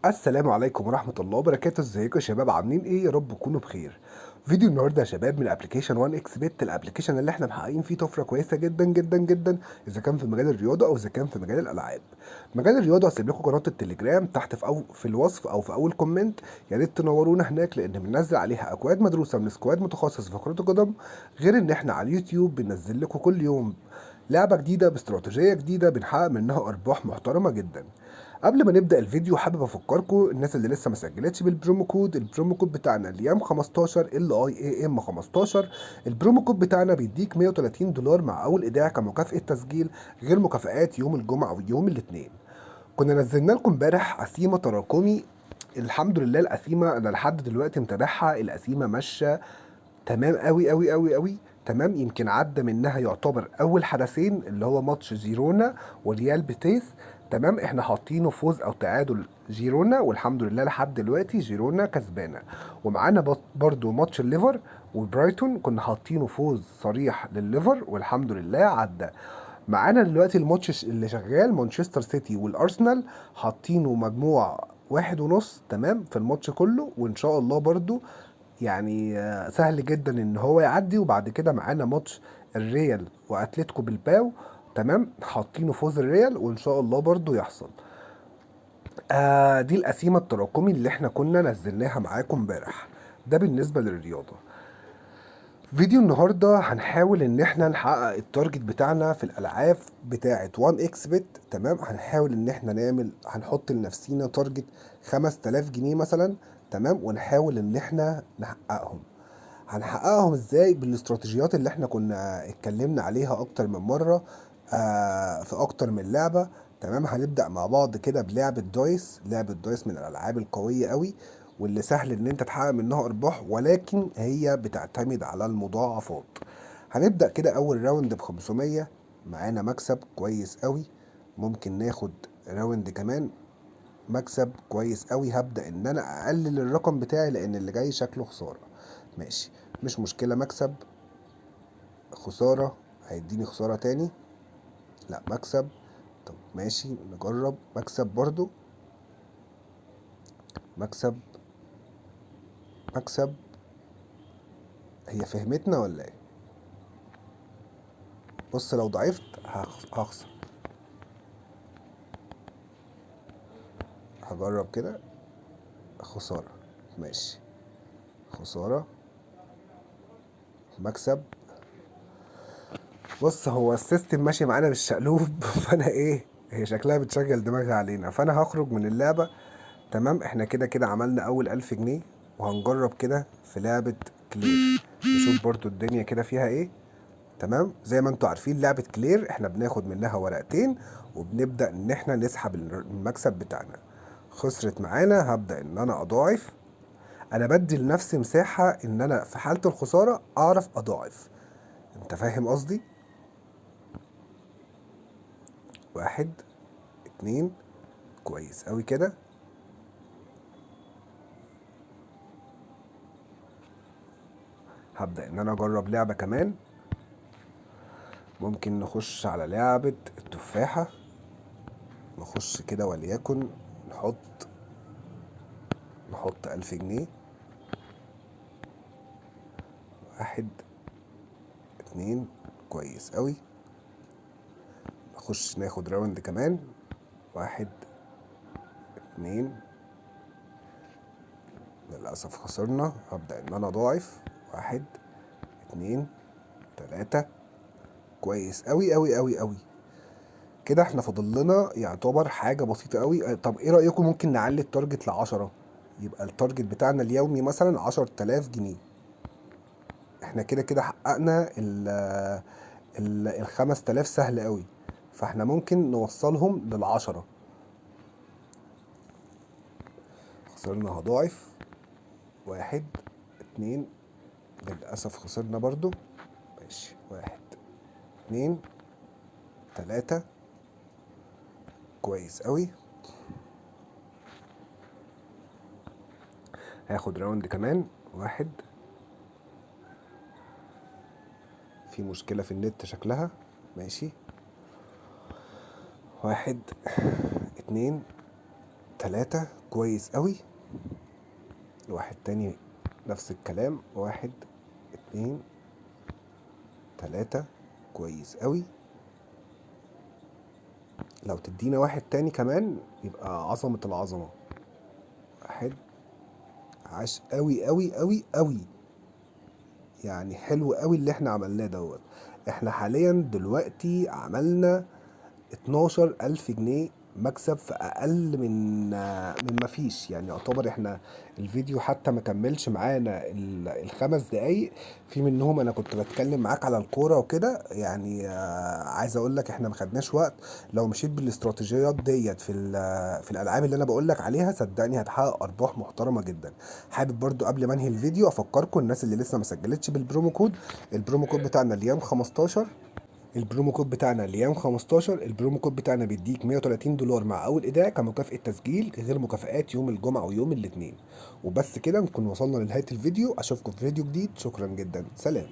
السلام عليكم ورحمة الله وبركاته. ازيكم يا شباب؟ عاملين ايه؟ يا رب تكونوا بخير. فيديو النهارده يا شباب من ابلكيشن 1 اكس بت، الابلكيشن اللي احنا محققين فيه طفره كويسه جدا جدا جدا، اذا كان في مجال الرياضه او اذا كان في مجال الالعاب. مجال الرياضه هسيب لكم قناه التليجرام تحت في الوصف او في اول كومنت، يا ريت تنورونا هناك لان بننزل عليها اكواد مدروسه من سكواد متخصص في كره القدم، غير ان احنا على اليوتيوب بننزل لكم كل يوم لعبه جديده باستراتيجيه جديده بنحقق منها ارباح محترمه جدا. قبل ما نبدا الفيديو حابب افكركم الناس اللي لسه ما سجلتش البرومو كود بتاعنا اليام 15 LIAM 15. البرومو كود بتاعنا بيديك $130 مع اول ايداع كمكافاه تسجيل، غير مكافآت يوم الجمعه ويوم الاثنين. كنا نزلنا لكم امبارح قسيمه تراكمي. الحمد لله القسيمه انا لحد دلوقتي متابعها، القسيمه ماشيه تمام قوي قوي قوي قوي. تمام، يمكن عدى منها يعتبر اول حدثين اللي هو ماتش جيرونا وريال بيتيس. تمام، احنا حاطينه فوز او تعادل جيرونا، والحمد لله لحد دلوقتي جيرونا كسبانه. ومعانا برضو ماتش الليفر وبرايتون كنا حاطينه فوز صريح للليفر والحمد لله عدى. معانا دلوقتي الماتش اللي شغال مانشستر سيتي والارسنال، حاطينه مجموع 1.5 تمام في الماتش كله، وان شاء الله برضو يعني سهل جدا ان هو يعدي. وبعد كده معانا ماتش الريال واتلتيكو بالباو، تمام حاطينه فوز الريال وان شاء الله برضو يحصل. دي القسيمة التراكمي اللي احنا كنا نزلناها معاكم امبارح. ده بالنسبة للرياضة. فيديو النهاردة هنحاول ان احنا نحقق التارجت بتاعنا في الالعاب بتاعة 1 اكس بت. تمام، هنحاول ان احنا هنحط لنفسينا تارجت 5000 جنيه مثلا. تمام، ونحاول ان احنا نحققهم. هنحققهم ازاي؟ بالاستراتيجيات اللي احنا كنا اتكلمنا عليها اكتر من مرة في اكتر من لعبة. تمام، هنبدأ مع بعض كده بلعبة دايس. لعبة دايس من الالعاب القوية قوي واللي سهل ان انت تحقق منها ارباح، ولكن هي بتعتمد على المضاعفات. هنبدأ كده اول راوند ب 500، معانا مكسب كويس قوي. ممكن ناخد راوند كمان مكسب كويس قوي. هبدأ ان انا اقلل الرقم بتاعي لان اللي جاي شكله خسارة. ماشي، مش مشكلة. مكسب، خسارة، هيديني خسارة تاني، لا مكسب. طب ماشي نجرب مكسب برضو، مكسب، مكسب. هي فهمتنا ولا ايه؟ بص لو ضعفت هخسر. هجرب كده، خسارة. ماشي، خسارة، مكسب. بص هو السيستم ماشي معانا بالشقلوب فانا ايه، هي شكلها بتشغل دماغي علينا، فانا هخرج من اللعبة. تمام، احنا كده كده عملنا اول 1000 جنيه، وهنجرب كده في لعبة كلير نشوف برضو الدنيا كده فيها ايه. تمام، زي ما انتوا عارفين لعبة كلير احنا بناخد منها ورقتين وبنبدأ ان احنا نسحب المكسب بتاعنا. خسرت معانا هبدأ ان انا اضاعف. انا بدي لنفسي مساحة ان انا في حالة الخسارة اعرف اضاعف. انت فاهم قصدي؟ 1 2، كويس قوي كده. هبدأ ان انا اجرب لعبة كمان. ممكن نخش على لعبة التفاحة. نخش كده وليكن نحط 1000 جنيه. 1 2، كويس قوي. نخش ناخد راوند كمان. 1 2، للأسف خسرنا. هبدأ إن أنا أضاعف. 1 2 3، كويس أوي أوي أوي أوي. كده احنا فاضل لنا يعتبر حاجة بسيطة أوي. طب إيه رأيكم ممكن نعلي التارجت ل10؟ يبقى التارجت بتاعنا اليومي مثلا 10000 جنيه. احنا كده كده حققنا ال 5000 سهل أوي، فاحنا ممكن نوصلهم لل10. خسرنا هضاعف. 1 2، للأسف خسرنا برضو. ماشي، 1 2 3، كويس قوي. هاخد راوند كمان. 1، في مشكلة في النت شكلها. ماشي، 1 2، 3 كويس قوي. واحد تاني نفس الكلام، 1 2 3 كويس قوي. لو تدينا واحد تاني كمان يبقى عظمة العظمة. 1. عاش قوي قوي قوي قوي. يعني حلو قوي اللي احنا عملناه دوت. احنا حاليا دلوقتي عملنا 12,000 جنيه مكسب في اقل من ما فيش. يعني يعتبر احنا الفيديو حتى ما كملش معانا الخمس دقايق، في منهم انا كنت بتكلم معاك على الكوره وكده. يعني عايز اقول لك احنا ما خدناش وقت. لو مشيت بالاستراتيجيات ديت في الالعاب اللي انا بقول لك عليها، صدقني هتحقق ارباح محترمه جدا. حابب برضو قبل ما انهي الفيديو افكركم الناس اللي لسه ما سجلتش بالبرومو كود، البرومو كود بتاعنا اليوم 15. البرومو كود بتاعنا ليام 15. البرومو كود بتاعنا بيديك $130 مع اول ايداع كمكافأة تسجيل، غير مكافآت يوم الجمعة ويوم الاثنين. وبس كده نكون وصلنا لنهاية الفيديو. اشوفكم في فيديو جديد. شكرا جدا، سلام.